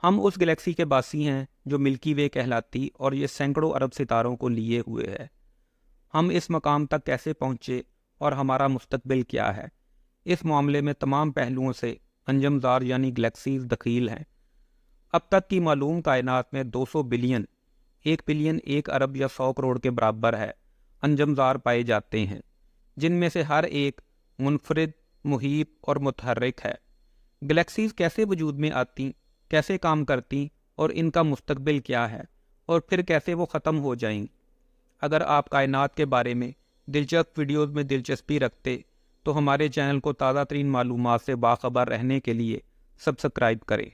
ہم اس گلیکسی کے باسی ہیں جو ملکی وے کہلاتی اور یہ سینکڑوں ارب ستاروں کو لیے ہوئے ہے۔ ہم اس مقام تک کیسے پہنچے اور ہمارا مستقبل کیا ہے، اس معاملے میں تمام پہلوؤں سے انجم زار یعنی گلیکسیز دخیل ہیں۔ اب تک کی معلوم کائنات میں 200 بلین، 1 بلین 1 ارب یا 100 کروڑ کے برابر ہے انجم زار پائے جاتے ہیں، جن میں سے ہر ایک منفرد، محیط اور متحرک ہے۔ گلیکسیز کیسے وجود میں آتی، کیسے کام کرتی اور ان کا مستقبل کیا ہے، اور پھر کیسے وہ ختم ہو جائیں گی؟ اگر آپ کائنات کے بارے میں دلچسپ ویڈیوز میں دلچسپی رکھتے تو ہمارے چینل کو تازہ ترین معلومات سے باخبر رہنے کے لیے سبسکرائب کریں۔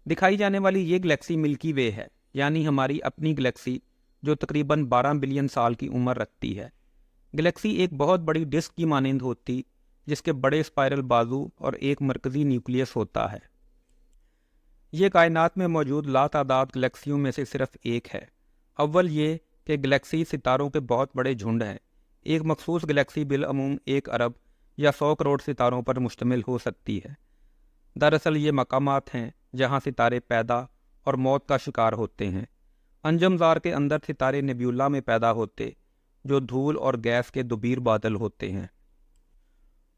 دکھائی جانے والی یہ گلیکسی ملکی وے ہے، یعنی ہماری اپنی گلیکسی، جو تقریباً 12 بلین سال کی عمر رکھتی ہے۔ گلیکسی ایک بہت بڑی ڈسک کی مانند ہوتی، جس کے بڑے اسپائرل بازو اور ایک مرکزی نیوکلیس ہوتا ہے۔ یہ کائنات میں موجود لاتعداد گلیکسیوں میں سے صرف ایک ہے۔ اول یہ کہ گلیکسی ستاروں کے بہت بڑے جھنڈ ہیں۔ ایک مخصوص گلیکسی بالعموم 1 ارب یا 100 کروڑ ستاروں پر مشتمل ہو سکتی ہے۔ دراصل یہ مقامات ہیں جہاں ستارے پیدا اور موت کا شکار ہوتے ہیں۔ انجم زار کے اندر ستارے نیبیولا میں پیدا ہوتے، جو دھول اور گیس کے دبیر بادل ہوتے ہیں۔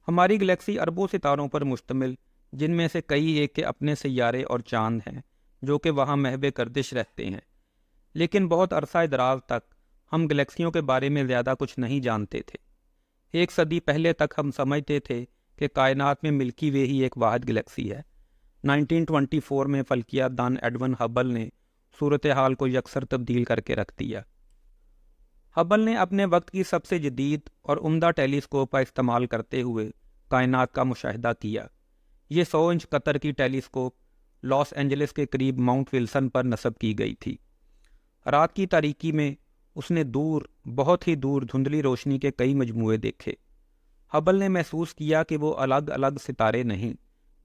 ہماری گلیکسی اربوں ستاروں پر مشتمل، جن میں سے کئی ایک کے اپنے سیارے اور چاند ہیں جو کہ وہاں محو گردش رہتے ہیں۔ لیکن بہت عرصہ دراز تک ہم گلیکسیوں کے بارے میں زیادہ کچھ نہیں جانتے تھے۔ 1 صدی پہلے تک ہم سمجھتے تھے کہ کائنات میں ملکی وے ہی ایک واحد گلیکسی ہے۔ 1924 میں فلکیات دان ایڈون ہبل نے صورتحال کو یکسر تبدیل کر کے رکھ دیا۔ ہبل نے اپنے وقت کی سب سے جدید اور عمدہ ٹیلی اسکوپ کا استعمال کرتے ہوئے کائنات کا مشاہدہ کیا۔ یہ 100 انچ قطر کی ٹیلی اسکوپ لاس اینجلس کے قریب ماؤنٹ ولسن پر نصب کی گئی تھی۔ رات کی تاریکی میں اس نے دور، بہت ہی دور دھندلی روشنی کے کئی مجموعے دیکھے۔ ہبل نے محسوس کیا کہ وہ الگ الگ ستارے نہیں،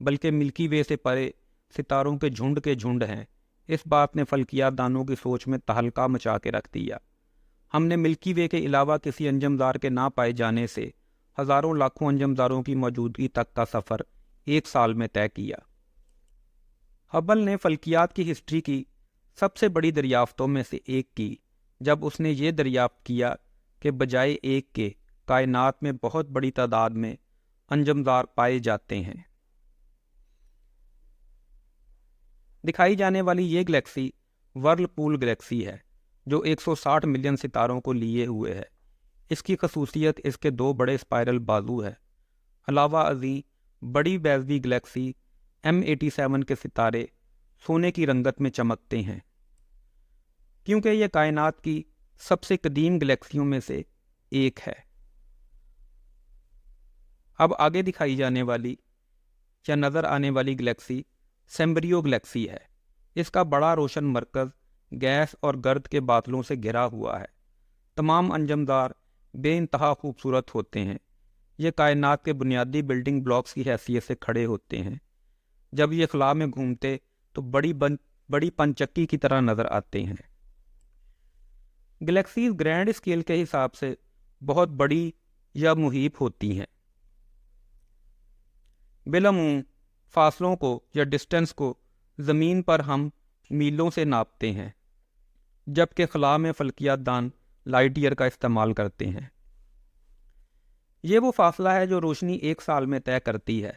بلکہ ملکی وے سے پرے ستاروں کے جھنڈ ہیں۔ اس بات نے فلکیات دانوں کی سوچ میں تہلکہ مچا کے رکھ دیا۔ ہم نے ملکی وے کے علاوہ کسی انجم زار کے نہ پائے جانے سے ہزاروں لاکھوں انجم زاروں کی موجودگی تک کا سفر 1 سال میں طے کیا۔ ہبل نے فلکیات کی ہسٹری کی سب سے بڑی دریافتوں میں سے ایک کی، جب اس نے یہ دریافت کیا کہ بجائے ایک کے کائنات میں بہت بڑی تعداد میں انجم زار پائے جاتے ہیں۔ دکھائی جانے والی یہ گلیکسی ورلپول گلیکسی ہے، جو 160 ملین ستاروں کو لیے ہوئے ہے۔ اس کی خصوصیت اس کے 2 بڑے اسپائرل بازو ہے۔ علاوہ ازیں بڑی بیضوی گلیکسی M87 کے ستارے سونے کی رنگت میں چمکتے ہیں، کیونکہ یہ کائنات کی سب سے قدیم گلیکسیوں میں سے ایک ہے۔ اب آگے دکھائی جانے والی یا نظر آنے والی گلیکسی سیمبریو گلیکسی ہے۔ اس کا بڑا روشن مرکز گیس اور گرد کے بادلوں سے گھرا ہوا ہے۔ تمام انجم زار بے انتہا خوبصورت ہوتے ہیں۔ یہ کائنات کے بنیادی بلڈنگ بلاکس کی حیثیت سے کھڑے ہوتے ہیں۔ جب یہ خلا میں گھومتے تو بڑی پنچکی کی طرح نظر آتے ہیں۔ گلیکسیز گرینڈ اسکیل کے حساب سے بہت بڑی یا محیط ہوتی ہیں۔ بالعموم فاصلوں کو یا ڈسٹنس کو زمین پر ہم میلوں سے ناپتے ہیں، جبکہ خلا میں فلکیات دان لائٹ ایئر کا استعمال کرتے ہیں۔ یہ وہ فاصلہ ہے جو روشنی 1 سال میں طے کرتی ہے۔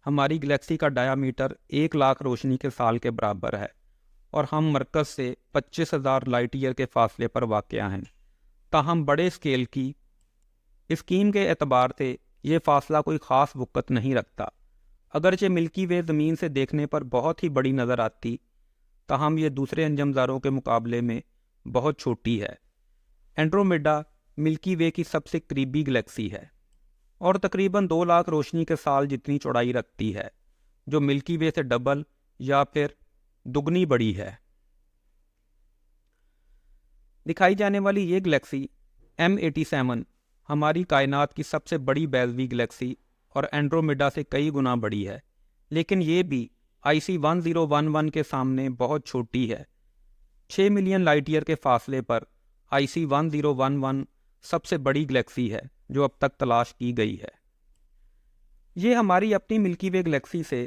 ہماری گلیکسی کا ڈایا میٹر 1 لاکھ روشنی کے سال کے برابر ہے، اور ہم مرکز سے 25,000 لائٹ ایئر کے فاصلے پر واقع ہیں۔ تاہم بڑے اسکیل کی اسکیم کے اعتبار سے یہ فاصلہ کوئی خاص وقت نہیں رکھتا۔ اگرچہ ملکی وے زمین سے دیکھنے پر بہت ہی بڑی نظر آتی، تاہم یہ دوسرے انجم زاروں کے مقابلے میں بہت چھوٹی ہے۔ اینڈرومیڈا ملکی وے کی سب سے قریبی گلیکسی ہے اور تقریباً 2 لاکھ روشنی کے سال جتنی چوڑائی رکھتی ہے، جو ملکی وے سے ڈبل یا پھر دگنی بڑی ہے۔ دکھائی جانے والی یہ گلیکسی M87 ہماری کائنات کی سب سے بڑی بیضوی گلیکسی اور اینڈرومیڈا سے کئی گنا بڑی ہے، لیکن یہ بھی IC 1011 کے سامنے بہت چھوٹی ہے۔ 6 ملین لائٹ ایئر کے فاصلے پر IC 1011 سب سے بڑی گلیکسی ہے جو اب تک تلاش کی گئی ہے۔ یہ ہماری اپنی ملکی وے گلیکسی سے